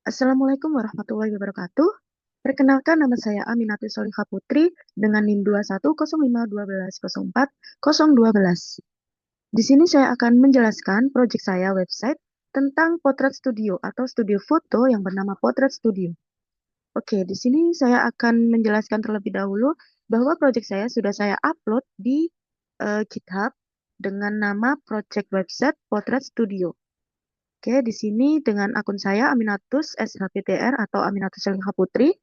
Assalamualaikum warahmatullahi wabarakatuh. Perkenalkan nama saya Aminatul Solihah Putri dengan NIM 2105121104 Di sini saya akan menjelaskan proyek saya website tentang Potret Studio atau studio foto yang bernama Potret Studio. Oke, di sini saya akan menjelaskan terlebih dahulu bahwa proyek saya sudah saya upload di GitHub dengan nama project website Potret Studio. Oke, di sini dengan akun saya Aminatus SHPTR atau Aminatus Solihah Putri,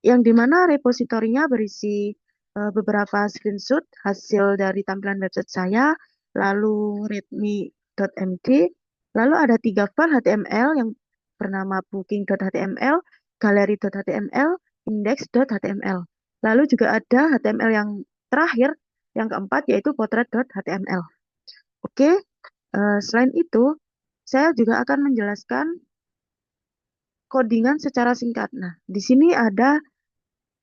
yang dimana repositorinya berisi beberapa screenshot hasil dari tampilan website saya, lalu readme.md, lalu ada 3 file HTML yang bernama booking.html, gallery.html, index.html. Lalu juga ada HTML yang terakhir, yang keempat, yaitu potret.html. Oke, selain itu, saya juga akan menjelaskan codingan secara singkat. Nah, di sini ada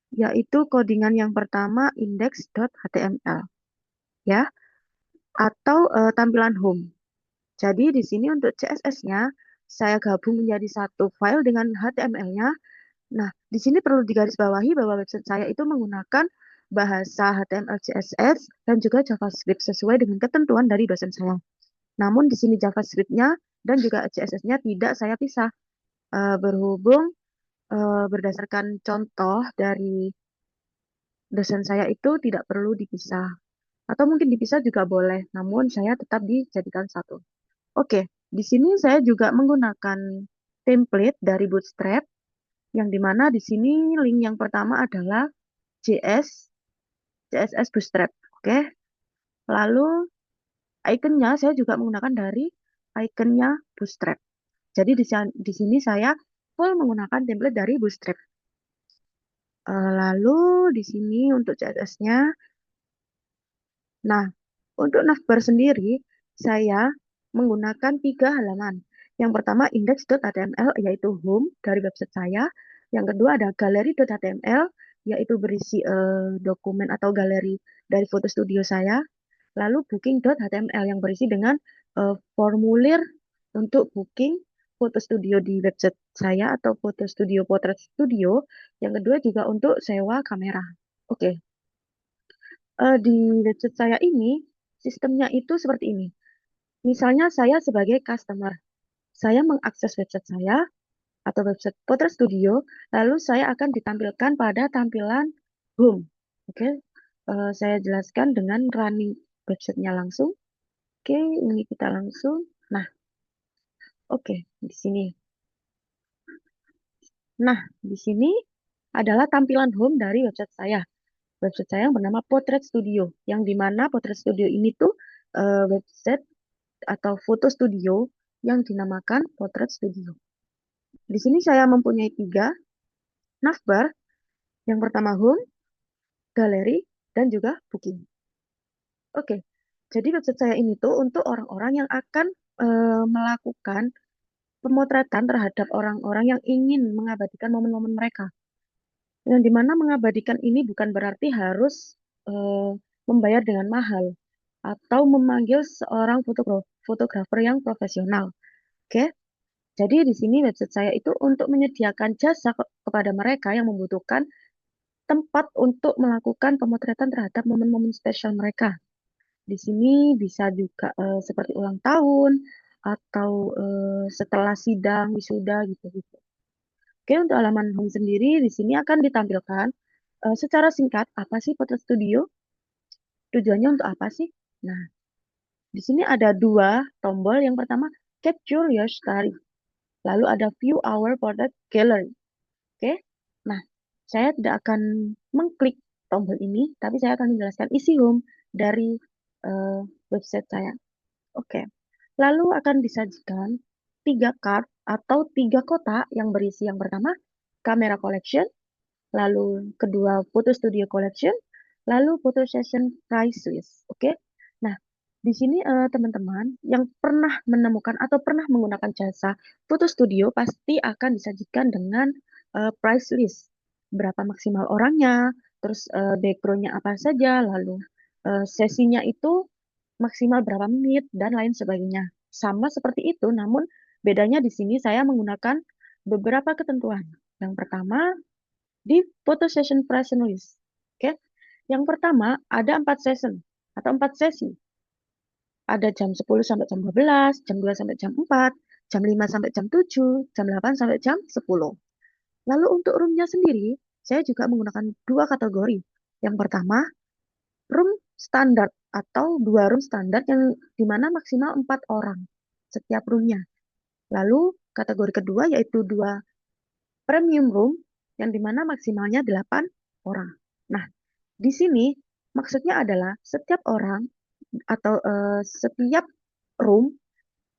yaitu codingan yang pertama index.html ya, atau tampilan home. Jadi di sini untuk CSS-nya saya gabung menjadi satu file dengan HTML-nya. Nah, di sini perlu digarisbawahi bahwa website saya itu menggunakan bahasa HTML CSS dan juga JavaScript sesuai dengan ketentuan dari dosen saya. Namun di sini JavaScript-nya dan juga CSS-nya tidak saya pisah, berhubung berdasarkan contoh dari dosen saya itu tidak perlu dipisah. Atau mungkin dipisah juga boleh, namun saya tetap dijadikan satu. Oke, di sini saya juga menggunakan template dari Bootstrap, yang dimana di sini link yang pertama adalah CSS Bootstrap. Oke, lalu ikonnya saya juga menggunakan dari ikonnya Bootstrap. Jadi di sini saya full menggunakan template dari Bootstrap. Lalu di sini untuk CSS-nya, nah, untuk navbar sendiri, saya menggunakan 3 halaman. Yang pertama index.html, yaitu home dari website saya. Yang kedua ada gallery.html, yaitu berisi dokumen atau galeri dari foto studio saya. Lalu booking.html yang berisi dengan formulir untuk booking foto studio di website saya atau foto studio Potret Studio. Yang kedua juga untuk sewa kamera. Oke, di website saya ini sistemnya itu seperti ini. Misalnya saya sebagai customer, saya mengakses website saya atau website Potret Studio, lalu saya akan ditampilkan pada tampilan home. Oke, saya jelaskan dengan running websitenya langsung. Oke, ini kita langsung. Nah, oke, di sini. Nah, di sini adalah tampilan home dari website saya. Website saya yang bernama Potret Studio, yang dimana Potret Studio ini tuh website atau foto studio yang dinamakan Potret Studio. Di sini saya mempunyai 3 navbar. Yang pertama home, galeri, dan juga booking. Oke, jadi website saya ini tuh untuk orang-orang yang akan melakukan pemotretan terhadap orang-orang yang ingin mengabadikan momen-momen mereka. Yang dimana mengabadikan ini bukan berarti harus eh, membayar dengan mahal atau memanggil seorang fotografer yang profesional. Oke, jadi di sini website saya itu untuk menyediakan jasa kepada mereka yang membutuhkan tempat untuk melakukan pemotretan terhadap momen-momen spesial mereka. Di sini bisa juga seperti ulang tahun atau setelah sidang, wisuda gitu-gitu. Oke, untuk halaman home sendiri di sini akan ditampilkan secara singkat apa sih Potret Studio, tujuannya untuk apa sih? Nah, di sini ada 2 tombol. Yang pertama, Capture Your Story. Lalu ada View Our Portrait Gallery. Oke, nah saya tidak akan mengklik tombol ini, tapi saya akan menjelaskan isi home dari eh, website saya. Oke, lalu akan disajikan 3 card atau 3 kotak yang berisi yang pertama kamera collection, lalu kedua foto studio collection, lalu foto session price list. Oke, nah di sini teman-teman yang pernah menemukan atau pernah menggunakan jasa foto studio pasti akan disajikan dengan price list. Berapa maksimal orangnya, terus backgroundnya apa saja, lalu sesinya itu maksimal berapa menit, dan lain sebagainya. Sama seperti itu, namun bedanya di sini saya menggunakan beberapa ketentuan. Yang pertama, di photo session present list. Oke. Yang pertama, ada 4 session atau 4 sesi. Ada jam 10 sampai jam 12, jam 2 sampai jam 4, jam 5 sampai jam 7, jam 8 sampai jam 10. Lalu untuk roomnya sendiri, saya juga menggunakan dua kategori. Yang pertama, room standar atau dua room standar yang dimana maksimal 4 orang setiap roomnya. Lalu kategori kedua yaitu dua premium room yang dimana maksimalnya 8 orang. Nah, di sini maksudnya adalah setiap orang atau setiap room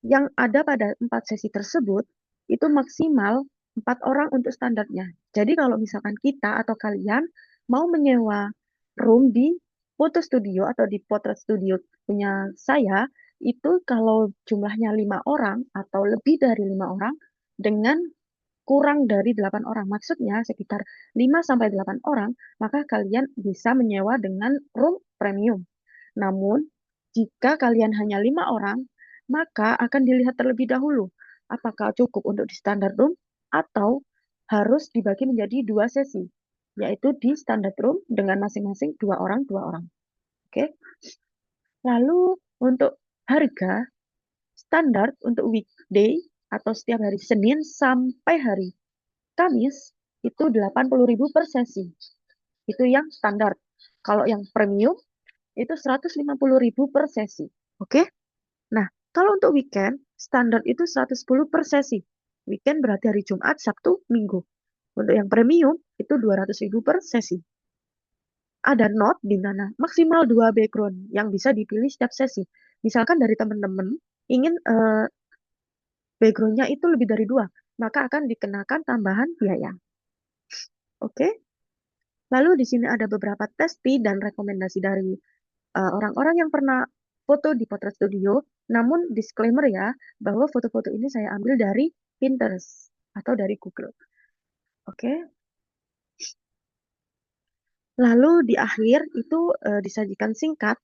yang ada pada 4 sesi tersebut itu maksimal 4 orang untuk standarnya. Jadi kalau misalkan kita atau kalian mau menyewa room di foto studio atau di potret studio punya saya, itu kalau jumlahnya 5 orang atau lebih dari 5 orang dengan kurang dari 8 orang, maksudnya sekitar 5 sampai 8 orang, maka kalian bisa menyewa dengan room premium. Namun, jika kalian hanya 5 orang, maka akan dilihat terlebih dahulu apakah cukup untuk di standar room atau harus dibagi menjadi dua sesi, yaitu di standard room dengan masing-masing 2 orang, 2 orang. Oke. Lalu untuk harga standar untuk weekday atau setiap hari Senin sampai hari Kamis itu 80.000 per sesi. Itu yang standar. Kalau yang premium itu 150.000 per sesi. Oke? Nah, kalau untuk weekend, standar itu 110 per sesi. Weekend berarti hari Jumat, Sabtu, Minggu. Untuk yang premium, itu 200.000 per sesi. Ada note di mana maksimal 2 background yang bisa dipilih setiap sesi. Misalkan dari teman-teman ingin backgroundnya itu lebih dari 2, maka akan dikenakan tambahan biaya. Oke? Lalu di sini ada beberapa testi dan rekomendasi dari orang-orang yang pernah foto di Potret Studio. Namun disclaimer ya, bahwa foto-foto ini saya ambil dari Pinterest atau dari Google. Oke. Lalu di akhir itu disajikan singkat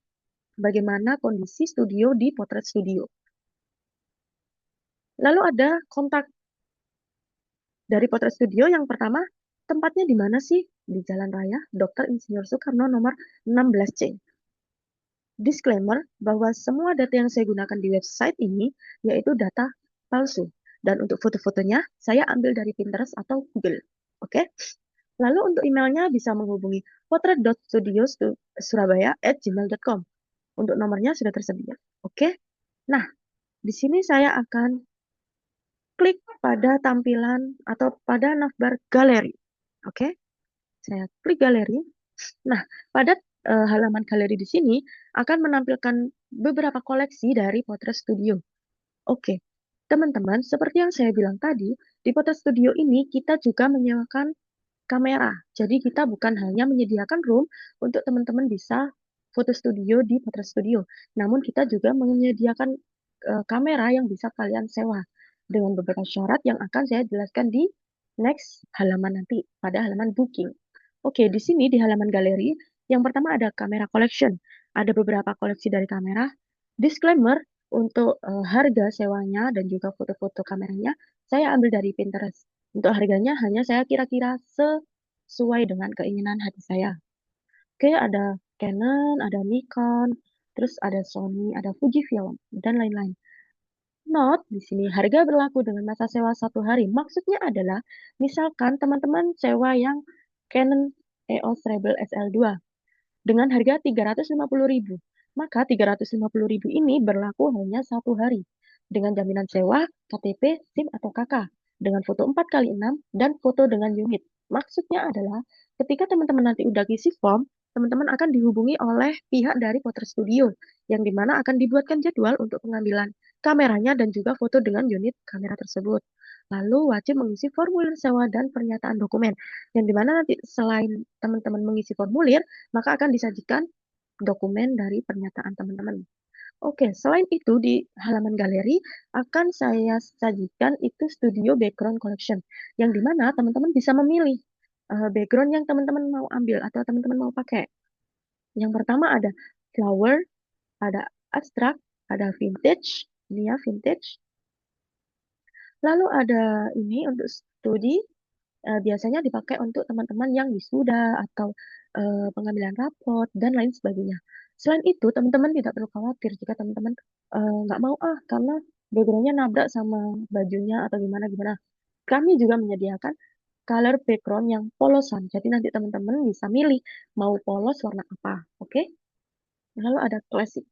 bagaimana kondisi studio di Potret Studio. Lalu ada kontak dari Potret Studio yang pertama, tempatnya di mana sih? Di Jalan Raya Dr. Insinyur Soekarno nomor 16C. Disclaimer bahwa semua data yang saya gunakan di website ini yaitu data palsu. Dan untuk foto-fotonya saya ambil dari Pinterest atau Google. Oke? Lalu untuk emailnya bisa menghubungi potret.studio.surabaya@gmail.com. Untuk nomornya sudah tersedia. Oke? Nah, di sini saya akan klik pada tampilan atau pada navbar galeri. Oke? Saya klik galeri. Nah, pada halaman galeri di sini akan menampilkan beberapa koleksi dari Potret Studio. Oke, teman-teman, seperti yang saya bilang tadi, di Potret Studio ini kita juga menyewakan kamera. Jadi kita bukan hanya menyediakan room untuk teman-teman bisa foto studio di Potret Studio, namun kita juga menyediakan kamera yang bisa kalian sewa dengan beberapa syarat yang akan saya jelaskan di next halaman nanti pada halaman booking. Oke, di sini di halaman galeri yang pertama ada kamera collection. Ada beberapa koleksi dari kamera. Disclaimer untuk harga sewanya dan juga foto-foto kameranya saya ambil dari Pinterest. Untuk harganya hanya saya kira-kira sesuai dengan keinginan hati saya. Oke, ada Canon, ada Nikon, terus ada Sony, ada Fujifilm, dan lain-lain. Note di sini harga berlaku dengan masa sewa 1 hari. Maksudnya adalah misalkan teman-teman sewa yang Canon EOS Rebel SL2 dengan harga 350.000. Maka 350.000 ini berlaku hanya 1 hari dengan jaminan sewa, KTP, SIM atau KK dengan foto 4x6 dan foto dengan unit. Maksudnya adalah ketika teman-teman nanti udah ngisi form, teman-teman akan dihubungi oleh pihak dari Potret Studio yang dimana akan dibuatkan jadwal untuk pengambilan kameranya dan juga foto dengan unit kamera tersebut. Lalu wajib mengisi formulir sewa dan pernyataan dokumen yang dimana nanti selain teman-teman mengisi formulir, maka akan disajikan dokumen dari pernyataan teman-teman. Oke, selain itu di halaman galeri akan saya sajikan itu studio background collection, yang dimana teman-teman bisa memilih background yang teman-teman mau ambil atau teman-teman mau pakai. Yang pertama ada flower, ada abstrak, ada vintage, ini ya vintage. Lalu ada ini untuk studi biasanya dipakai untuk teman-teman yang wisuda atau pengambilan rapor dan lain sebagainya. Selain itu, teman-teman tidak perlu khawatir jika teman-teman nggak mau karena backgroundnya nabrak sama bajunya atau gimana-gimana. Kami juga menyediakan color background yang polosan. Jadi nanti teman-teman bisa milih mau polos warna apa. Oke? Lalu ada klasik.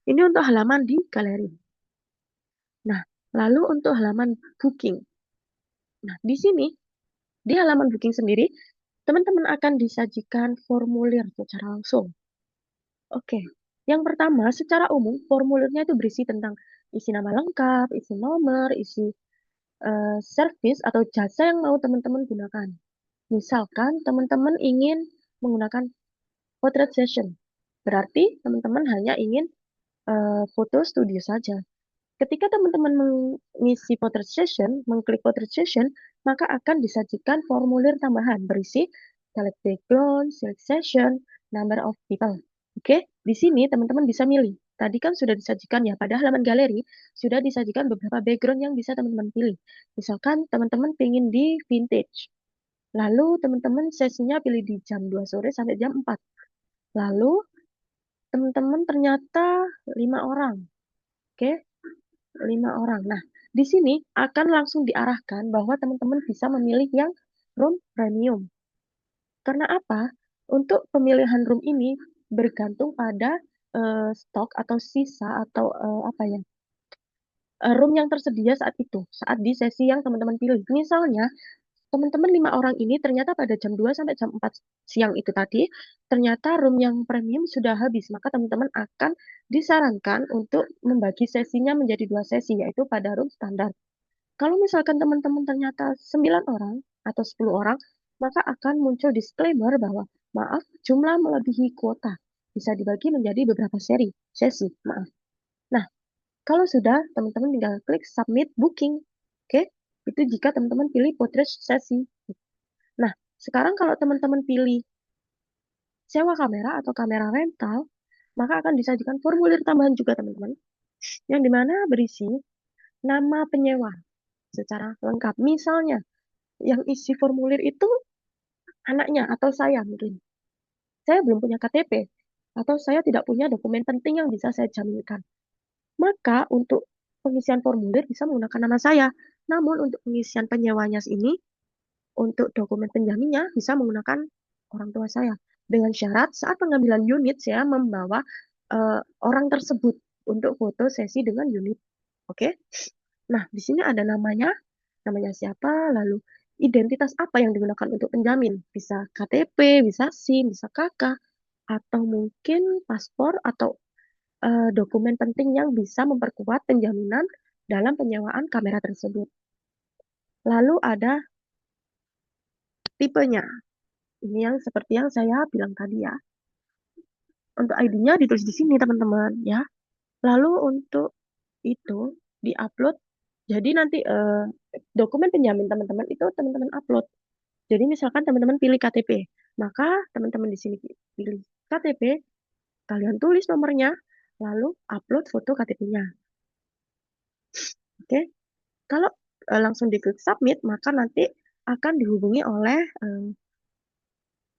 Ini untuk halaman di galeri. Nah, lalu untuk halaman booking. Nah, di sini, di halaman booking sendiri, teman-teman akan disajikan formulir secara langsung. Oke, yang pertama, secara umum, formulirnya itu berisi tentang isi nama lengkap, isi nomor, isi service atau jasa yang mau teman-teman gunakan. Misalkan teman-teman ingin menggunakan portrait session, berarti teman-teman hanya ingin foto studio saja. Ketika teman-teman mengisi potret session, mengklik potret session, maka akan disajikan formulir tambahan berisi select background, select session, number of people. Oke, di sini teman-teman bisa milih. Tadi kan sudah disajikan ya, pada halaman galeri sudah disajikan beberapa background yang bisa teman-teman pilih. Misalkan teman-teman ingin di vintage. Lalu teman-teman sesinya pilih di jam 2 sore sampai jam 4. Lalu teman-teman ternyata 5 orang. Oke, 5 orang. Nah, di sini akan langsung diarahkan bahwa teman-teman bisa memilih yang room premium. Karena apa? Untuk pemilihan room ini bergantung pada stok atau sisa atau apa ya, room yang tersedia saat itu, saat di sesi yang teman-teman pilih. Misalnya, teman-teman 5 orang ini ternyata pada jam 2 sampai jam 4 siang itu tadi, ternyata room yang premium sudah habis, maka teman-teman akan disarankan untuk membagi sesinya menjadi 2 sesi, yaitu pada room standar. Kalau misalkan teman-teman ternyata 9 orang atau 10 orang, maka akan muncul disclaimer bahwa maaf, jumlah melebihi kuota. Bisa dibagi menjadi beberapa sesi, maaf. Nah, kalau sudah, teman-teman tinggal klik submit booking. Oke, itu jika teman-teman pilih portrait sesi. Nah, sekarang kalau teman-teman pilih sewa kamera atau kamera rental, maka akan disajikan formulir tambahan juga, teman-teman, yang dimana berisi nama penyewa secara lengkap. Misalnya, yang isi formulir itu anaknya atau saya mungkin. Saya belum punya KTP atau saya tidak punya dokumen penting yang bisa saya jaminkan. Maka untuk pengisian formulir bisa menggunakan nama saya. Namun untuk pengisian penyewanya ini, untuk dokumen penjaminnya bisa menggunakan orang tua saya. Dengan syarat saat pengambilan unit saya membawa orang tersebut untuk foto sesi dengan unit. Oke? Nah, di sini ada namanya siapa, lalu identitas apa yang digunakan untuk penjamin. Bisa KTP, bisa SIM, bisa KK, atau mungkin paspor atau dokumen penting yang bisa memperkuat penjaminan dalam penyewaan kamera tersebut. Lalu ada tipenya. Ini yang seperti yang saya bilang tadi ya. Untuk ID-nya ditulis di sini, teman-teman, ya. Lalu untuk itu diupload. Jadi nanti dokumen penjamin teman-teman itu teman-teman upload. Jadi misalkan teman-teman pilih KTP, maka teman-teman di sini pilih KTP, kalian tulis nomornya, lalu upload foto KTP-nya. Oke, kalau langsung diklik submit, maka nanti akan dihubungi oleh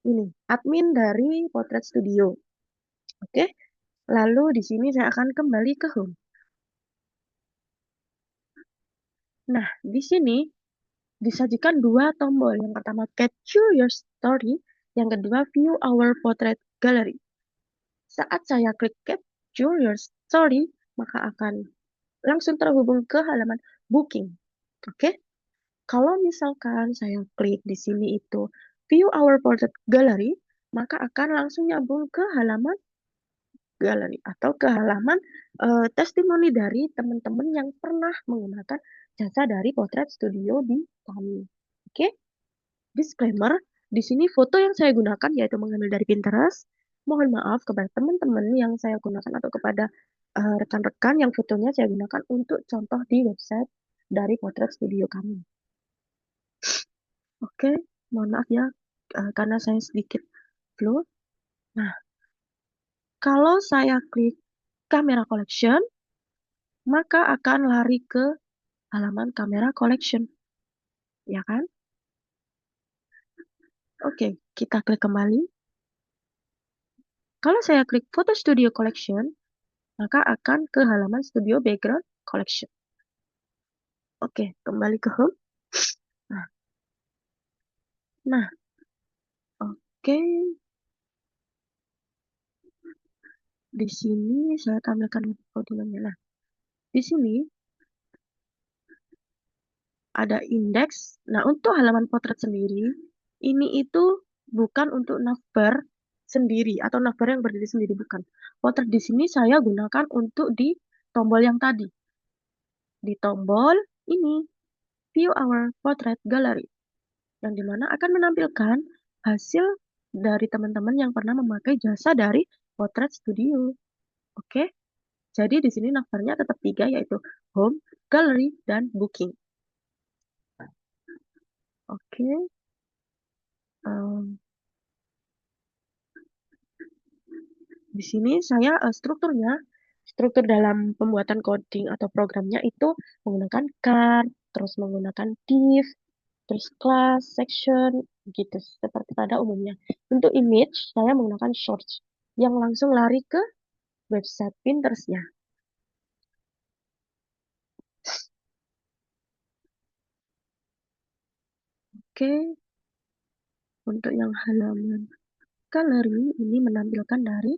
ini admin dari Potret Studio. Oke, lalu di sini saya akan kembali ke home. Nah, di sini disajikan 2 tombol. Yang pertama, capture your story. Yang kedua, view our portrait gallery. Saat saya klik capture your story, maka akan langsung terhubung ke halaman booking. Oke, kalau misalkan saya klik di sini itu view our portrait gallery, maka akan langsung nyambung ke halaman galeri atau ke halaman testimoni dari teman-teman yang pernah menggunakan jasa dari Potret Studio di kami. Oke, disclaimer, di sini foto yang saya gunakan yaitu mengambil dari Pinterest. Mohon maaf kepada teman-teman yang saya gunakan atau kepada rekan-rekan yang fotonya saya gunakan untuk contoh di website dari Potret Studio kami. Oke, mohon maaf ya karena saya sedikit flu. Nah, kalau saya klik kamera collection, maka akan lari ke halaman kamera collection. ya kan? Oke, kita klik kembali. Kalau saya klik Photo Studio Collection, maka akan ke halaman Studio Background Collection. Oke, kembali ke home. Nah, nah, oke. Di sini saya tampilkan audionya. Nah, di sini ada indeks. Nah, untuk halaman potret sendiri, ini itu bukan untuk navbar sendiri atau navbar yang berdiri sendiri, bukan. Potret di sini saya gunakan untuk di tombol yang tadi. Di tombol ini, View Our Portrait Gallery, yang dimana akan menampilkan hasil dari teman-teman yang pernah memakai jasa dari Potret Studio. Oke, jadi di sini navbarnya tetap tiga, yaitu Home, Gallery, dan Booking. Oke, em, di sini saya struktur dalam pembuatan coding atau programnya itu menggunakan card, terus menggunakan div, terus class, section, gitu seperti pada umumnya. Untuk image saya menggunakan shorts yang langsung lari ke website Pinterest-nya. Oke, untuk yang halaman galeri ini menampilkan dari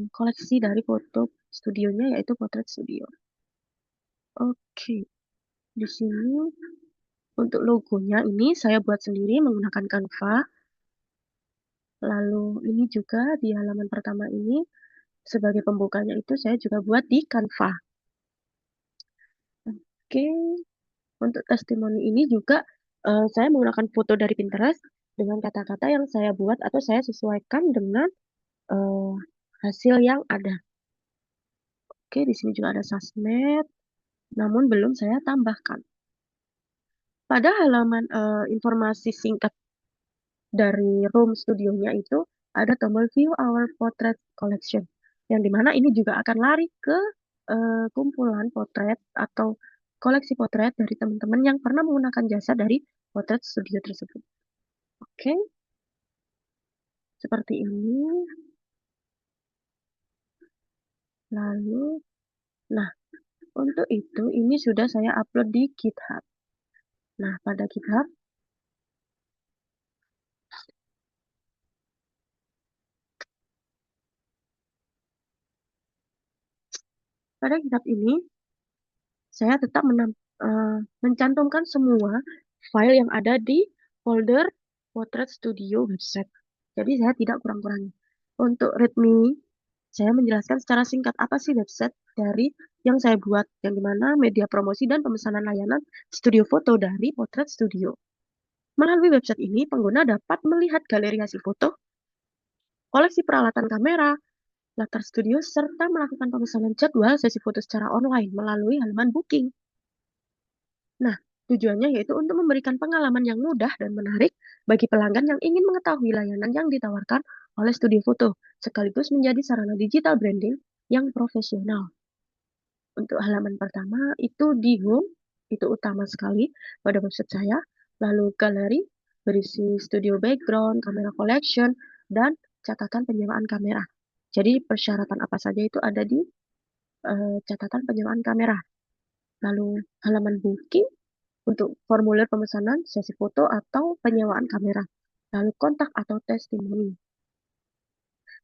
koleksi dari foto studionya yaitu Portrait Studio. Oke, di sini untuk logonya ini saya buat sendiri menggunakan Canva. Lalu ini juga di halaman pertama ini sebagai pembukanya itu saya juga buat di Canva. Oke, untuk testimoni ini juga saya menggunakan foto dari Pinterest dengan kata-kata yang saya buat atau saya sesuaikan dengan eh, hasil yang ada. Oke, di sini juga ada sosmed, namun belum saya tambahkan. Pada halaman informasi singkat dari room studionya itu ada tombol View Our Portrait Collection, yang dimana ini juga akan lari ke kumpulan potret atau koleksi potret dari teman-teman yang pernah menggunakan jasa dari potret studio tersebut. Oke, seperti ini. Lalu, nah, untuk itu ini sudah saya upload di GitHub. Nah, pada GitHub ini saya tetap mencantumkan semua file yang ada di folder Potret Studio website. Jadi saya tidak kurang-kurangi. Untuk README, saya menjelaskan secara singkat apa sih website dari yang saya buat, yang dimana media promosi dan pemesanan layanan studio foto dari Potret Studio. Melalui website ini, pengguna dapat melihat galeri hasil foto, koleksi peralatan kamera, latar studio, serta melakukan pemesanan jadwal sesi foto secara online melalui halaman booking. Nah, tujuannya yaitu untuk memberikan pengalaman yang mudah dan menarik bagi pelanggan yang ingin mengetahui layanan yang ditawarkan oleh studio foto, sekaligus menjadi sarana digital branding yang profesional. Untuk halaman pertama itu di home, itu utama sekali pada website saya. Lalu galeri berisi studio background, kamera collection, dan catatan penyewaan kamera. Jadi persyaratan apa saja itu ada di catatan penyewaan kamera. Lalu halaman booking untuk formulir pemesanan, sesi foto, atau penyewaan kamera. Lalu kontak atau testimoni.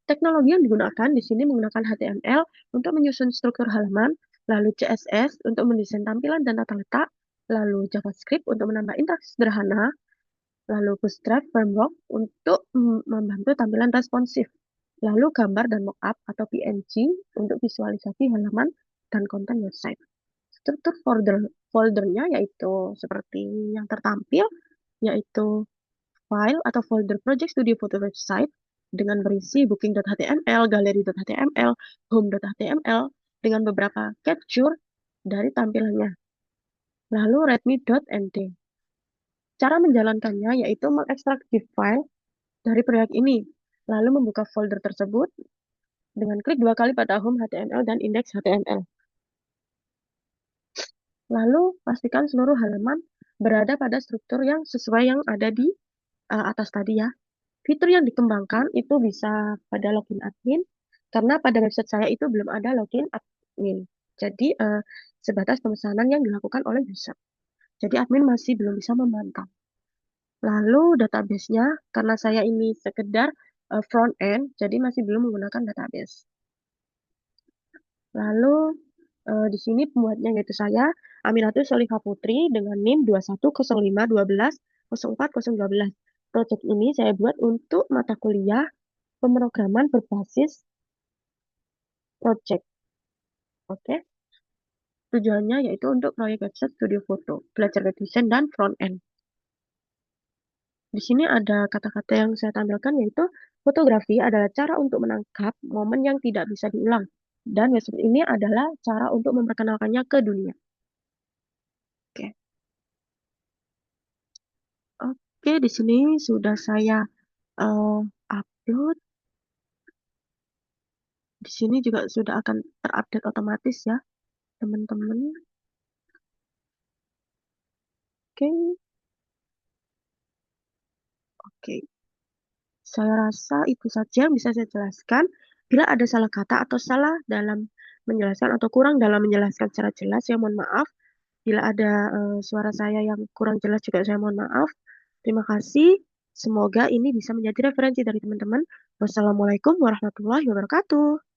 Teknologi yang digunakan di sini menggunakan HTML untuk menyusun struktur halaman, lalu CSS untuk mendesain tampilan dan tata letak, lalu JavaScript untuk menambah interaksi sederhana, lalu Bootstrap Framework untuk membantu tampilan responsif, lalu gambar dan mockup atau PNG untuk visualisasi halaman dan konten website. Struktur foldernya yaitu seperti yang tertampil, yaitu file atau folder Project Studio Photo website dengan berisi booking.html, gallery.html, home.html dengan beberapa capture dari tampilannya. Lalu readme.md. Cara menjalankannya yaitu mengekstrak zip file dari proyek ini, lalu membuka folder tersebut dengan klik dua kali pada home HTML dan index HTML. Lalu pastikan seluruh halaman berada pada struktur yang sesuai yang ada di atas tadi ya. Fitur yang dikembangkan itu bisa pada login admin, karena pada website saya itu belum ada login admin. Jadi sebatas pemesanan yang dilakukan oleh user. Jadi admin masih belum bisa memantau. Lalu database-nya, karena saya ini sekedar front end, jadi masih belum menggunakan database. Lalu di sini pembuatnya yaitu saya, Aminatul Solihah Putri dengan NIM 2105120412. Project ini saya buat untuk mata kuliah pemrograman berbasis project. Oke. Tujuannya yaitu untuk proyek website studio foto, belajar web design dan front end. Di sini ada kata-kata yang saya tampilkan yaitu fotografi adalah cara untuk menangkap momen yang tidak bisa diulang. Dan website ini adalah cara untuk memperkenalkannya ke dunia. Oke. Oke, di sini sudah saya eh, upload. Di sini juga sudah akan terupdate otomatis ya, teman-teman. Oke, oke. Saya rasa itu saja yang bisa saya jelaskan. Bila ada salah kata atau salah dalam menjelaskan atau kurang dalam menjelaskan secara jelas, ya mohon maaf. Bila ada suara saya yang kurang jelas juga saya mohon maaf. Terima kasih. Semoga ini bisa menjadi referensi dari teman-teman. Wassalamualaikum warahmatullahi wabarakatuh.